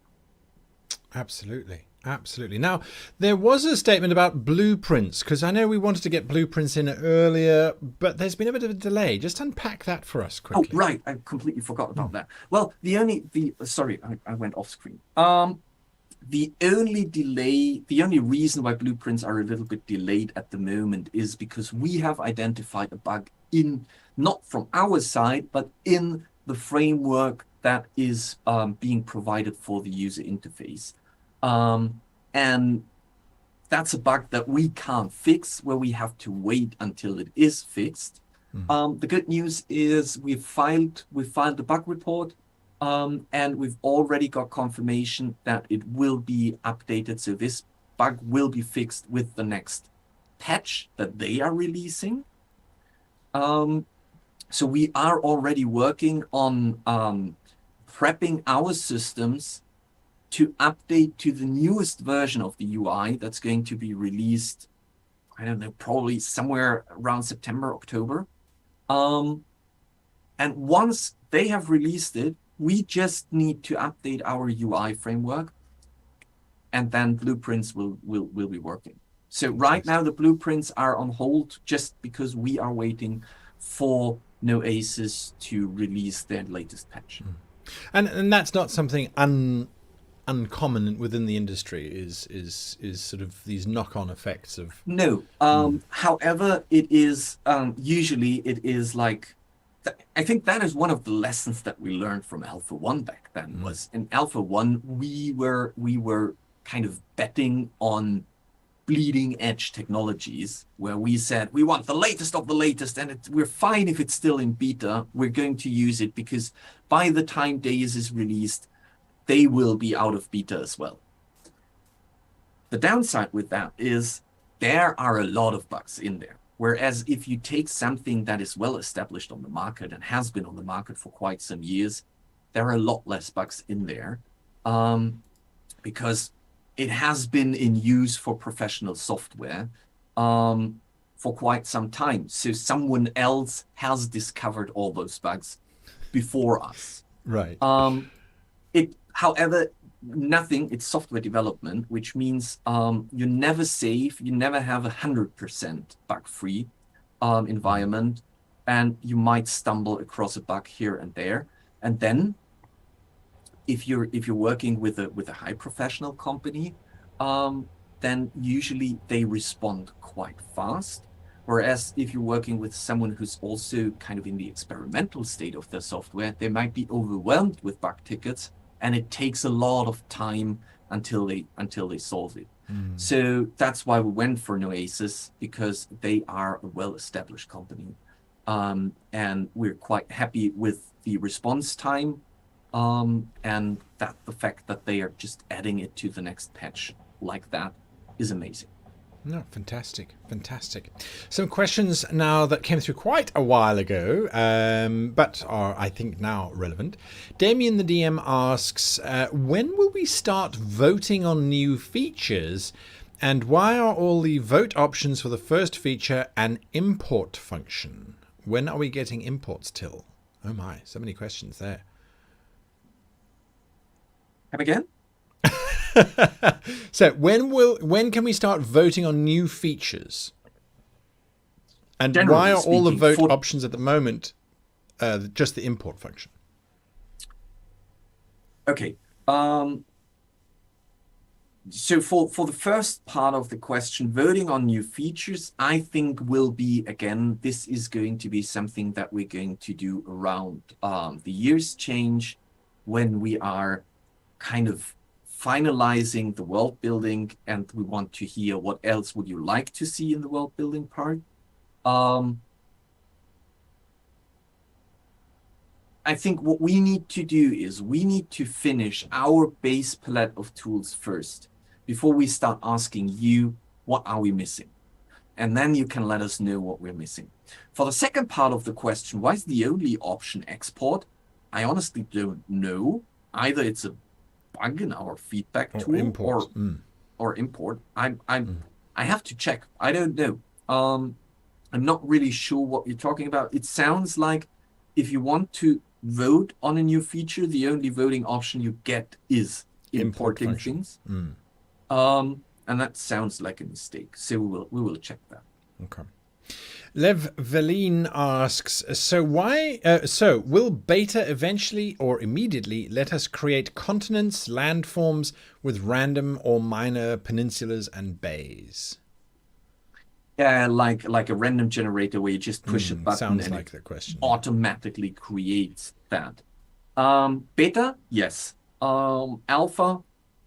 Absolutely. Absolutely. Now, there was a statement about blueprints, because I know we wanted to get blueprints in earlier, but there's been a bit of a delay. Just unpack that for us quickly. Oh, right. I completely forgot about that. Well, sorry, I went off screen. The only reason why blueprints are a little bit delayed at the moment is because we have identified a bug not from our side, but in the framework that is being provided for the user interface. And that's a bug that we can't fix, where we have to wait until it is fixed. The good news is we've filed the bug report, and we've already got confirmation that it will be updated. So this bug will be fixed with the next patch that they are releasing. So we are already working on prepping our systems to update to the newest version of the UI that's going to be released, I don't know, probably somewhere around September, October. And once they have released it, we just need to update our UI framework, and then blueprints will be working. So right now the blueprints are on hold just because we are waiting for Noasis to release their latest patch. And that's not something uncommon within the industry, is sort of these knock-on effects of... No. However, it is usually it is like, I think that is one of the lessons that we learned from Alpha 1 back then. Was in Alpha 1 we were kind of betting on bleeding edge technologies, where we said we want the latest of the latest, and we're fine if it's still in beta. We're going to use it because by the time DEIOS is released, they will be out of beta as well. The downside with that is there are a lot of bugs in there. Whereas if you take something that is well established on the market and has been on the market for quite some years, there are a lot less bugs in there. because it has been in use for professional software for quite some time. So someone else has discovered all those bugs before us. Right. However, it's software development, which means you're never safe, you never have 100% bug-free environment, and you might stumble across a bug here and there. And then if you're working with a high professional company, then usually they respond quite fast. Whereas if you're working with someone who's also kind of in the experimental state of their software, they might be overwhelmed with bug tickets, and it takes a lot of time until they solve it. So that's why we went for Noasis, because they are a well-established company, and we're quite happy with the response time, and that the fact that they are just adding it to the next patch like that is amazing. No, fantastic, fantastic. Some questions now that came through quite a while ago, but are, I think, now relevant. Damien the DM asks, when will we start voting on new features, and why are all the vote options for the first feature an import function? When are we getting imports, Till? Oh my, so many questions there. Come again? So when can we start voting on new features? And why are all the vote options at the moment just the import function? Okay. So for the first part of the question, voting on new features, I think will be, again, this is going to be something that we're going to do around the year's change, when we are kind of finalizing the world building, and we want to hear what else would you like to see in the world building part. I think what we need to do is we need to finish our base palette of tools first before we start asking you, what are we missing? And then you can let us know what we're missing. For the second part of the question, why is the only option export? I honestly don't know. Either it's a bug in our feedback tool or import. I have to check. I don't know. I'm not really sure what you're talking about. It sounds like if you want to vote on a new feature, the only voting option you get is importing things. And that sounds like a mistake. So we will check that. Okay. Lev Veline asks, so will beta eventually or immediately let us create continents, landforms with random or minor peninsulas and bays? Yeah, like a random generator where you just push a button sounds and like the question. Automatically creates that. Beta, yes. Alpha,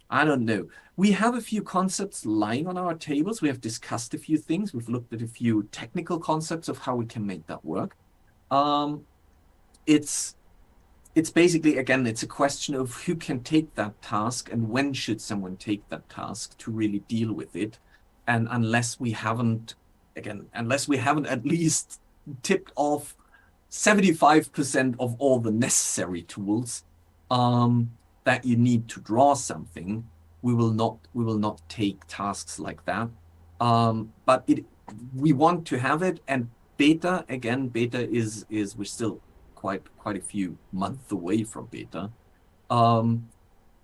I don't know. We have a few concepts lying on our tables. We have discussed a few things. We've looked at a few technical concepts of how we can make that work. It's basically, again, it's a question of who can take that task and when should someone take that task to really deal with it. And unless we haven't at least tipped off 75% of all the necessary tools that you need to draw something, we will not take tasks like that. But we want to have it, and beta is we're still quite a few months away from beta.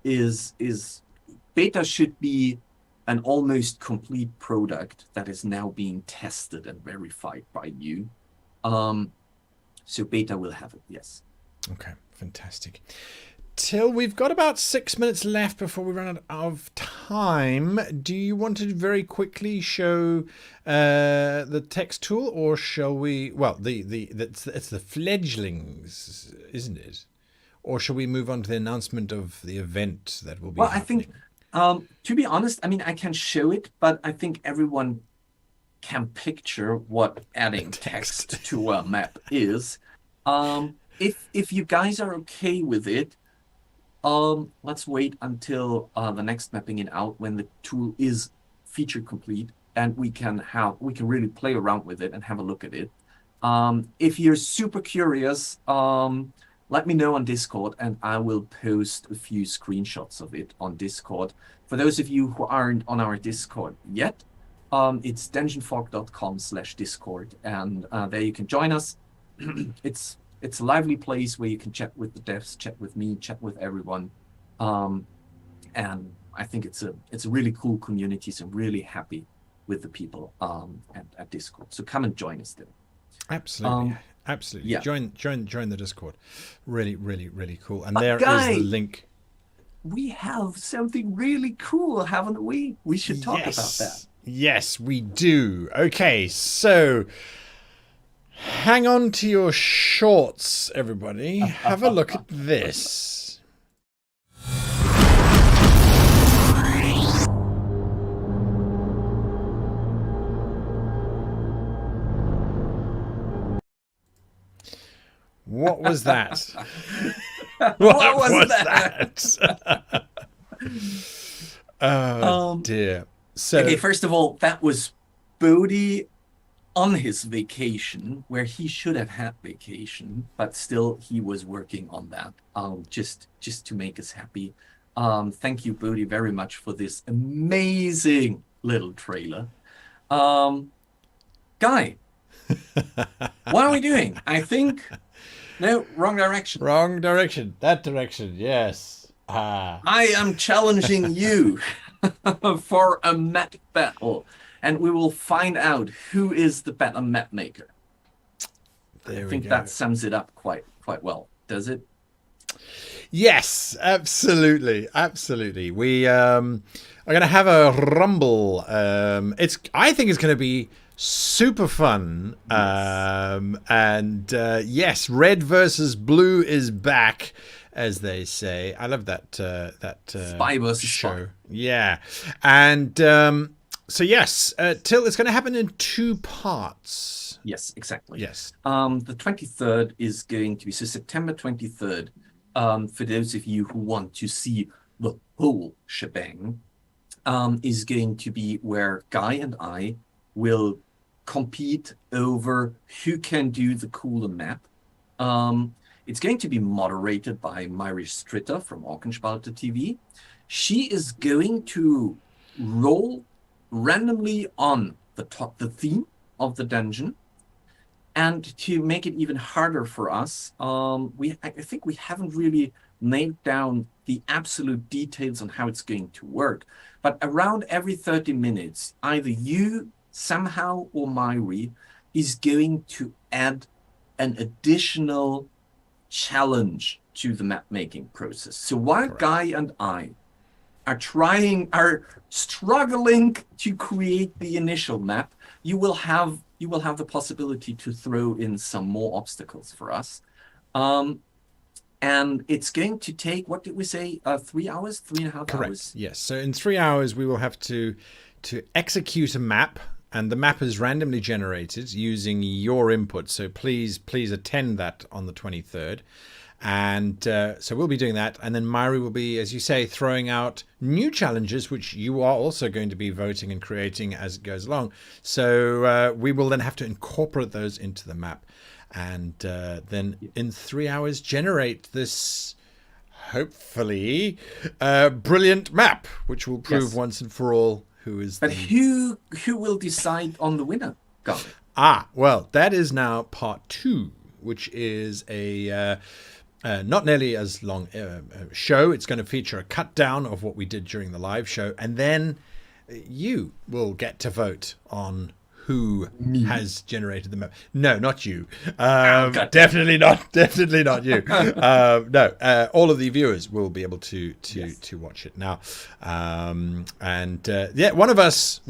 Is beta should be an almost complete product that is now being tested and verified by you. So beta will have it, yes. Okay, fantastic. Till, we've got about 6 minutes left before we run out of time. Do you want to very quickly show the text tool, or shall we? Well, it's the fledglings, isn't it? Or shall we move on to the announcement of the event that will be? Well, happening? I think, to be honest, I mean, I can show it, but I think everyone can picture what adding text to a map is. If you guys are okay with it, let's wait until the next mapping it out, when the tool is feature complete, and we can really play around with it and have a look at it. If you're super curious, let me know on Discord, and I will post a few screenshots of it on Discord. For those of you who aren't on our Discord yet, it's dungeonfog.com/Discord, and there you can join us. It's a lively place where you can chat with the devs, chat with me, chat with everyone, and I think it's a really cool community. So I'm really happy with the people at Discord. So come and join us there. Absolutely. Absolutely. Yeah. Join the Discord. Really, really, really cool. And there is the link. We have something really cool, haven't we? We should talk about that. Yes, we do. Okay, so hang on to your shorts, everybody. Have a look at this. What was that? What was that? Oh, dear. So, okay, first of all, that was Bodhi on his vacation, where he should have had vacation, but still he was working on that, just to make us happy. Thank you, Bodhi, very much for this amazing little trailer. Guy, what are we doing? I think... No, wrong direction. Wrong direction. That direction, yes. I am challenging you for a map battle, and we will find out who is the better map maker. I think that sums it up quite well, does it? Yes, absolutely, absolutely. We are going to have a rumble. I think it's going to be super fun. Yes. Yes, red versus blue is back, as they say. I love that Spy versus show. Spy. Yeah, and so yes, Till, it's going to happen in 2 parts. Yes, exactly. Yes. The 23rd is going to be September 23rd. For those of you who want to see the whole shebang, is going to be where Guy and I will compete over who can do the cooler map. It's going to be moderated by Myri Stritter from Orkenspalte TV. She is going to roll randomly on the theme of the dungeon. And to make it even harder for us, I think we haven't really nailed down the absolute details on how it's going to work. But around every 30 minutes, either you somehow or Myri is going to add an additional challenge to the map making process. So while Guy and I are struggling to create the initial map, you will have the possibility to throw in some more obstacles for us. And it's going to take, what did we say, 3 hours, 3.5 hours? Yes. So in 3 hours, we will have to execute a map, and the map is randomly generated using your input. So please attend that on the 23rd. And so we'll be doing that. And then Myri will be, as you say, throwing out new challenges, which you are also going to be voting and creating as it goes along. So we will then have to incorporate those into the map. And then in 3 hours, generate this, hopefully, brilliant map, which will prove once and for all who is But who will decide on the winner, Guy? Well, that is now part 2, which is a... not nearly as long show. It's going to feature a cut down of what we did during the live show. And then you will get to vote on who has generated the map. No, not you. Definitely not. Definitely not you. No, all of the viewers will be able to watch it now. Yeah, one of us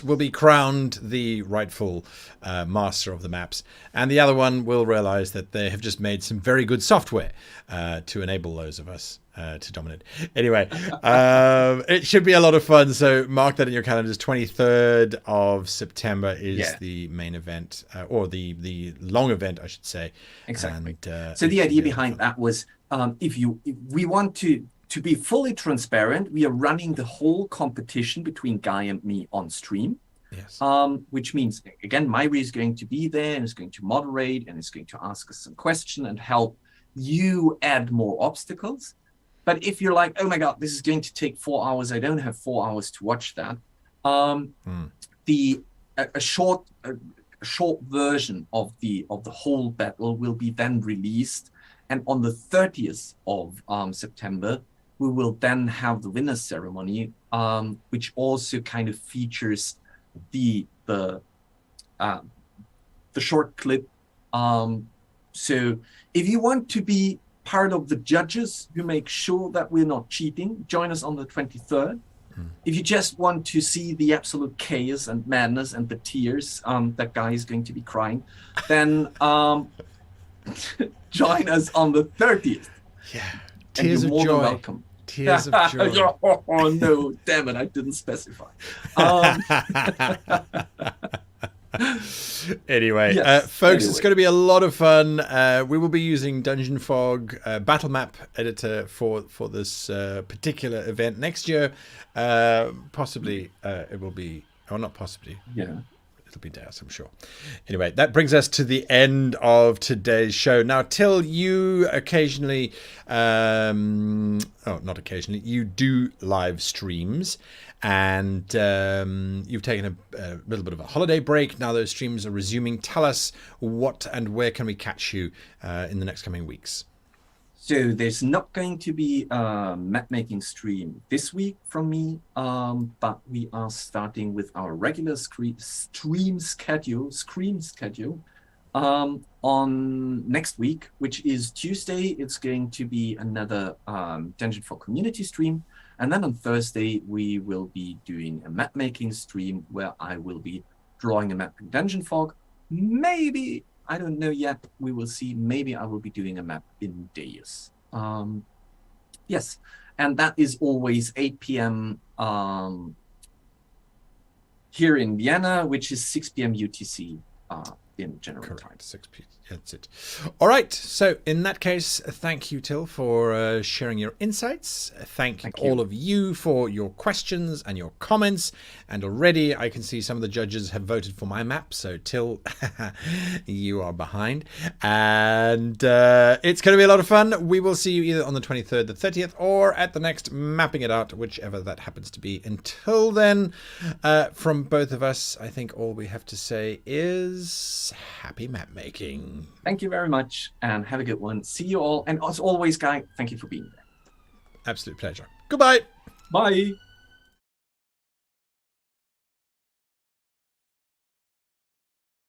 will be crowned the rightful master of the maps, and the other one will realize that they have just made some very good software to enable those of us to dominate. Anyway, it should be a lot of fun, so mark that in your calendars. 23rd of September is the main event, or the long event, I should say. Exactly. And, so the idea behind that was, if we want to be fully transparent, we are running the whole competition between Guy and me on stream. Yes. Which means, again, Myri is going to be there and is going to moderate and is going to ask us some questions and help you add more obstacles. But if you're like, oh my God, this is going to take 4 hours, I don't have 4 hours to watch that. A short version of the whole battle will be then released, and on the 30th of September, we will then have the winner's ceremony, which also kind of features the short clip. So if you want to be part of the judges who make sure that we're not cheating, join us on the 23rd. If you just want to see the absolute chaos and madness and the tears that Guy is going to be crying, then join us on the 30th. Yeah, tears of joy. Welcome. Tears of joy. Oh no, damn it, I didn't specify. Anyway, Yes, folks, anyway. it's going to be a lot of fun. We will be using DungeonFog Battle Map Editor for this particular event next year. Possibly it will be, or not possibly. Yeah. It'll be DEIOS, I'm sure. Anyway, that brings us to the end of today's show. Now, Till, you occasionally, not occasionally, you do live streams, and you've taken a little bit of a holiday break. Now those streams are resuming. Tell us what and where can we catch you in the next coming weeks? So there's not going to be a map making stream this week from me, but we are starting with our regular stream schedule on next week, which is Tuesday. It's going to be another DungeonFog community stream. And then on Thursday, we will be doing a map making stream where I will be drawing a map in DungeonFog. Maybe, I don't know yet. We will see. Maybe I will be doing a map in DEIOS. Yes, and that is always 8 p.m. Here in Vienna, which is 6 p.m. UTC in general time. 6 p.m. That's it. All right. So in that case, thank you, Till, for sharing your insights. Thank you all of you for your questions and your comments. And already I can see some of the judges have voted for my map. So Till, you are behind. And it's going to be a lot of fun. We will see you either on the 23rd, the 30th, or at the next Mapping It Out, whichever that happens to be. Until then, from both of us, I think all we have to say is happy map making. Thank you very much, and have a good one. See you all. And as always, Guy, thank you for being there. Absolute pleasure. Goodbye. Bye.